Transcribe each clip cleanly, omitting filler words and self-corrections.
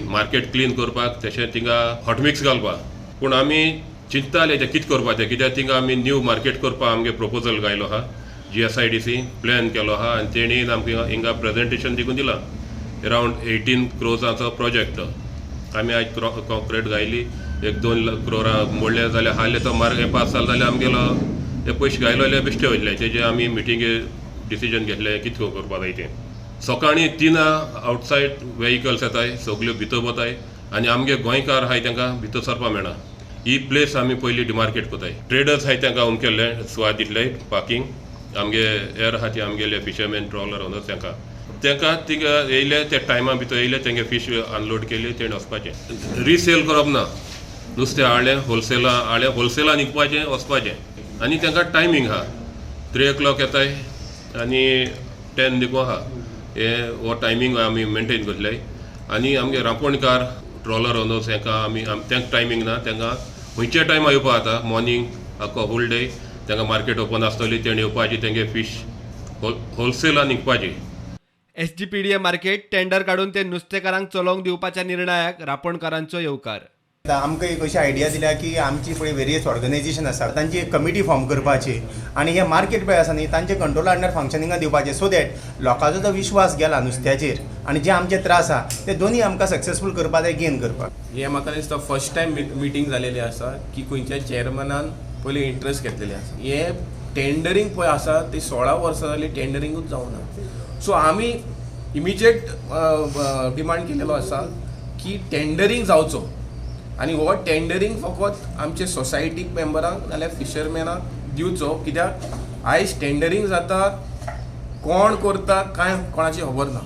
Market clean करपाक तशें थिंगा हॉट मिक्स घालपाक. पूण आमी चिंतताले कितें करपाचें, कित्याक थिंगा आमी न्यू मार्केट करपाक आमगे प्रपोजल घायलो आहा. GSIDC प्लॅन केलो आहा आनी तेणी आमकां हिंगा प्रेजेंटेशन दिवून दिलां. अरावंड 18 crores प्रोजेक्ट आमी आज कॉन्क्रीट घायली. 1-2 crores मोडले जाल्यार हाले तो मार्क पास जालो जाल्यार आमगेलो ते पयशे घायलो जाल्यार बेश्टे वयतले. तेजे आमी मिटिंगे डिसिजन घेतले कितें करपा जाय तें. सकाळीं 3 आउटसायड व्हेहिकल्स येताय, सगल्यो भितर वताय आनी आमगे गोंयकार आहाय तांकां भितर सरपा मेळना. ही प्लेस आमी पयली डिमार्केट कोताय. ट्रेडर्स आहाय तांकां उमकेल्ले सुवात दितले पार्किंग. आमगे एर आहा ते आमगेले फिशरमॅन ट्रॉलर ओनर्स तांकां थिंगा येयले ते टायमा भितर येयले तेंगे फीश अनलोड केली तेणें वचपाचें. रिसेल करप ना. नुस्तें हाडलें होलसेलान विकपाचें वचपाचें आनी तांकां टायमींग आहा. 3 o'clock येताय आनी 10 देखून आहा. हो टायमींग आमी मेंटेन करतले. आनी आमगे रांपोणकार ट्रॉलर ओनर्स हांकां आमी तांकां टायमींग ना. तांकां खंयच्या टायमा येवपा जाता. मॉर्निंग आख्खो होल डे तांकां मार्केट ओपन आसतली. तेणें येवपाची तेंगे फीश होलसेलान विकपाची. SGPDA मार्केट टेंडर काढून ते नुस्तेकारांक चलोवंक दिवपाच्या निर्णयाक रापणकारांचो येवकार. आमकां एक अशी आयडिया दिल्या की आमची पळय वेरियस ऑर्गनायझेशन आसा तांची एक कमिटी फॉर्म करपाची आनी हे मार्केट पळय आसा न्ही तांचे कंट्रोला अंडर फंक्शनिंगा दिवपाचे सो दॅट लोकांचो जो विश्वास गेला नुस्त्याचेर आनी जे आमचे त्रास आसा ते दोनी आमकां सक्सेसफूल करपा जाय गेन करपाक. हे म्हाका दिसता फर्स्ट टायम मिटींग जालेली आसा की खंयच्या चेअरमॅनान पयली इंट्रस्ट घेतलेली आसा. हे टेंडरींग पळय आसा ती 16 वर्सां जाली टेंडरींगूच जावना. सो आमी इमिजिएट डिमांड केलेलो आसा की टेंडरींग जावचो आनी हो टेंडरींग फकत आमचे सोसायटीक मेंबरांक नाल्यार फिशरमॅनाक दिवचो. कित्याक आयज टेंडरींग जाता कोण करता कांय कोणाची खबर ना.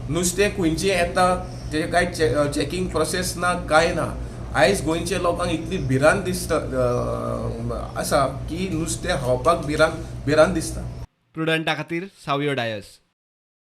नुस्तें खंयचें येता तेजे कांय चॅकींग प्रोसेस ना कांय ना. आयज गोंयच्या लोकांक इतली भिरांत दिसता आसा की नुस्तें खावपाक भिरांत दिसता. प्रुडंटा खातीर सावयो डायस.